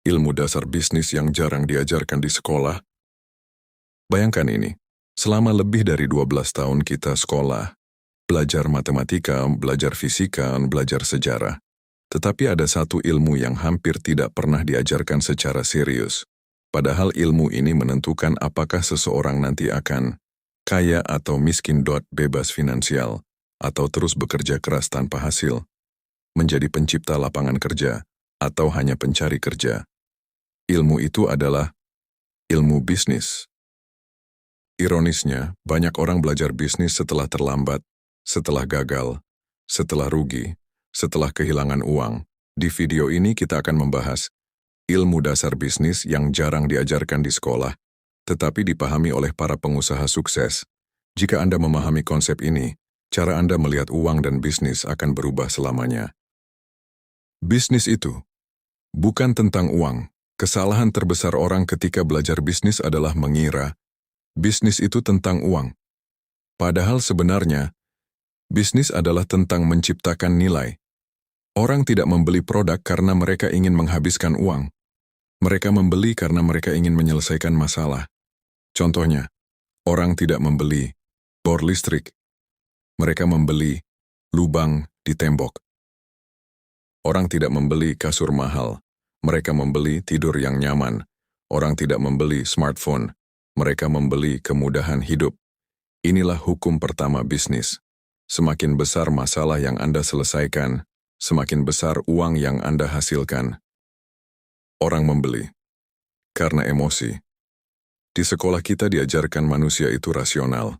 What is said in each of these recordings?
ilmu dasar bisnis yang jarang diajarkan di sekolah. Bayangkan ini, selama lebih dari 12 tahun kita sekolah, belajar matematika, belajar fisika, belajar sejarah. Tetapi ada satu ilmu yang hampir tidak pernah diajarkan secara serius. Padahal ilmu ini menentukan apakah seseorang nanti akan kaya atau miskin. Bebas finansial, atau terus bekerja keras tanpa hasil, menjadi pencipta lapangan kerja, atau hanya pencari kerja. Ilmu itu adalah ilmu bisnis. Ironisnya, banyak orang belajar bisnis setelah terlambat, setelah gagal, setelah rugi, setelah kehilangan uang. Di video ini kita akan membahas ilmu dasar bisnis yang jarang diajarkan di sekolah, tetapi dipahami oleh para pengusaha sukses. Jika Anda memahami konsep ini, cara Anda melihat uang dan bisnis akan berubah selamanya. Bisnis itu bukan tentang uang. Kesalahan terbesar orang ketika belajar bisnis adalah mengira bisnis itu tentang uang. Padahal sebenarnya, bisnis adalah tentang menciptakan nilai. Orang tidak membeli produk karena mereka ingin menghabiskan uang. Mereka membeli karena mereka ingin menyelesaikan masalah. Contohnya, orang tidak membeli bor listrik. Mereka membeli lubang di tembok. Orang tidak membeli kasur mahal. Mereka membeli tidur yang nyaman. Orang tidak membeli smartphone. Mereka membeli kemudahan hidup. Inilah hukum pertama bisnis. Semakin besar masalah yang Anda selesaikan, semakin besar uang yang Anda hasilkan. Orang membeli karena emosi. Di sekolah kita diajarkan manusia itu rasional.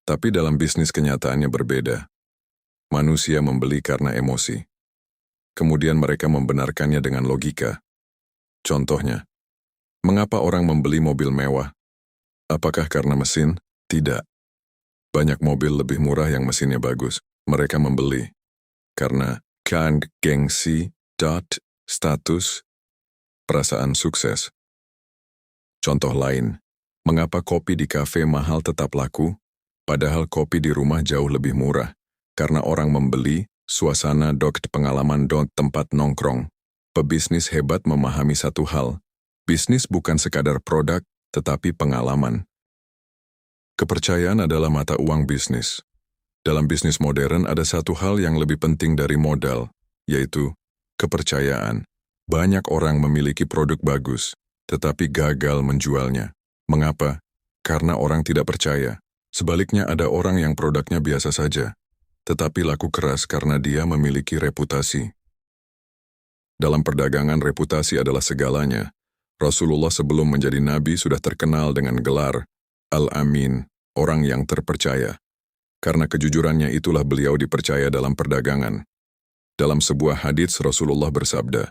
Tapi dalam bisnis kenyataannya berbeda. Manusia membeli karena emosi. Kemudian mereka membenarkannya dengan logika. Contohnya, mengapa orang membeli mobil mewah? Apakah karena mesin? Tidak. Banyak mobil lebih murah yang mesinnya bagus. Mereka membeli karena gengsi, status, perasaan sukses. Contoh lain, mengapa kopi di kafe mahal tetap laku, padahal kopi di rumah jauh lebih murah? Karena orang membeli suasana, pengalaman, tempat nongkrong. Pebisnis hebat memahami satu hal. Bisnis bukan sekadar produk, tetapi pengalaman. Kepercayaan adalah mata uang bisnis. Dalam bisnis modern ada satu hal yang lebih penting dari modal, yaitu kepercayaan. Banyak orang memiliki produk bagus, tetapi gagal menjualnya. Mengapa? Karena orang tidak percaya. Sebaliknya ada orang yang produknya biasa saja, tetapi laku keras karena dia memiliki reputasi. Dalam perdagangan, reputasi adalah segalanya. Rasulullah sebelum menjadi nabi sudah terkenal dengan gelar Al-Amin, orang yang terpercaya. Karena kejujurannya itulah beliau dipercaya dalam perdagangan. Dalam sebuah hadits Rasulullah bersabda,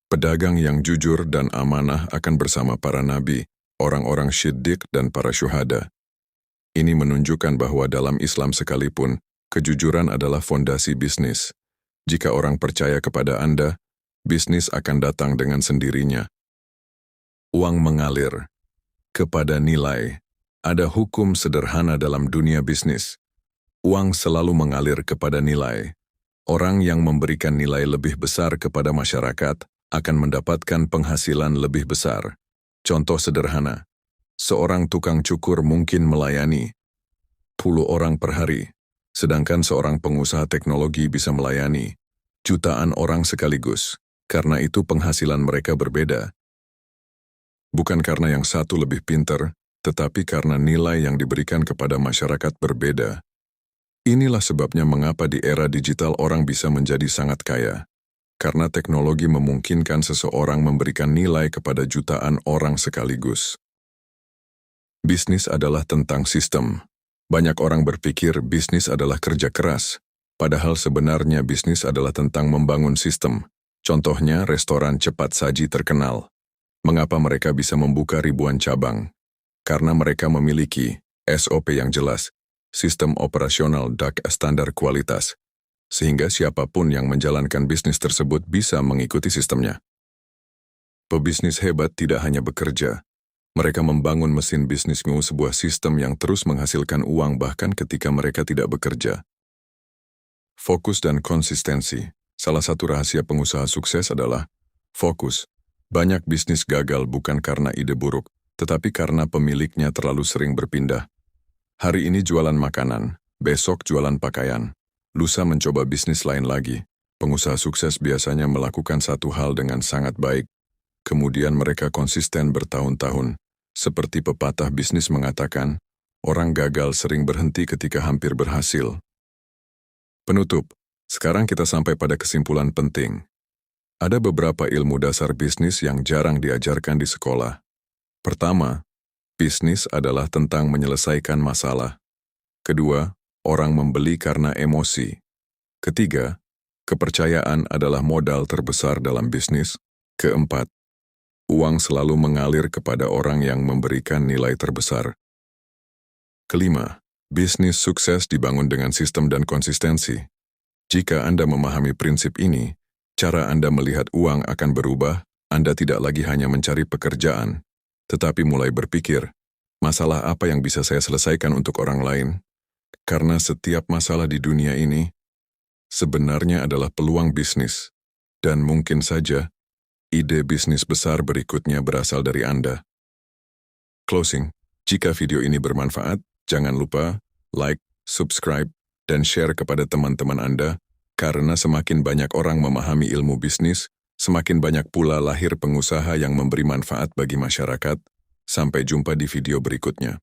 pedagang yang jujur dan amanah akan bersama para nabi, orang-orang syiddiq dan para syuhada. Ini menunjukkan bahwa dalam Islam sekalipun, kejujuran adalah fondasi bisnis. Jika orang percaya kepada Anda, bisnis akan datang dengan sendirinya. Uang mengalir kepada nilai. Ada hukum sederhana dalam dunia bisnis. Uang selalu mengalir kepada nilai. Orang yang memberikan nilai lebih besar kepada masyarakat akan mendapatkan penghasilan lebih besar. Contoh sederhana, seorang tukang cukur mungkin melayani 10 orang per hari, sedangkan seorang pengusaha teknologi bisa melayani jutaan orang sekaligus. Karena itu penghasilan mereka berbeda. Bukan karena yang satu lebih pintar, tetapi karena nilai yang diberikan kepada masyarakat berbeda. Inilah sebabnya mengapa di era digital orang bisa menjadi sangat kaya. Karena teknologi memungkinkan seseorang memberikan nilai kepada jutaan orang sekaligus. Bisnis adalah tentang sistem. Banyak orang berpikir bisnis adalah kerja keras, padahal sebenarnya bisnis adalah tentang membangun sistem. Contohnya restoran cepat saji terkenal. Mengapa mereka bisa membuka ribuan cabang? Karena mereka memiliki SOP yang jelas, sistem operasional dan standar kualitas, sehingga siapapun yang menjalankan bisnis tersebut bisa mengikuti sistemnya. Pebisnis hebat tidak hanya bekerja, mereka membangun mesin bisnismu sebuah sistem yang terus menghasilkan uang bahkan ketika mereka tidak bekerja. Fokus dan konsistensi. Salah satu rahasia pengusaha sukses adalah fokus. Banyak bisnis gagal bukan karena ide buruk, tetapi karena pemiliknya terlalu sering berpindah. Hari ini jualan makanan, besok jualan pakaian, lusa mencoba bisnis lain lagi. Pengusaha sukses biasanya melakukan satu hal dengan sangat baik, kemudian mereka konsisten bertahun-tahun. Seperti pepatah bisnis mengatakan, orang gagal sering berhenti ketika hampir berhasil. Penutup, sekarang kita sampai pada kesimpulan penting. Ada beberapa ilmu dasar bisnis yang jarang diajarkan di sekolah. Pertama, bisnis adalah tentang menyelesaikan masalah. Kedua, orang membeli karena emosi. Ketiga, kepercayaan adalah modal terbesar dalam bisnis. Keempat, uang selalu mengalir kepada orang yang memberikan nilai terbesar. Kelima, bisnis sukses dibangun dengan sistem dan konsistensi. Jika Anda memahami prinsip ini, cara Anda melihat uang akan berubah. Anda tidak lagi hanya mencari pekerjaan, tetapi mulai berpikir, masalah apa yang bisa saya selesaikan untuk orang lain? Karena setiap masalah di dunia ini sebenarnya adalah peluang bisnis. Dan mungkin saja, ide bisnis besar berikutnya berasal dari Anda. Closing, jika video ini bermanfaat, jangan lupa like, subscribe, dan share kepada teman-teman Anda, karena semakin banyak orang memahami ilmu bisnis, semakin banyak pula lahir pengusaha yang memberi manfaat bagi masyarakat. Sampai jumpa di video berikutnya.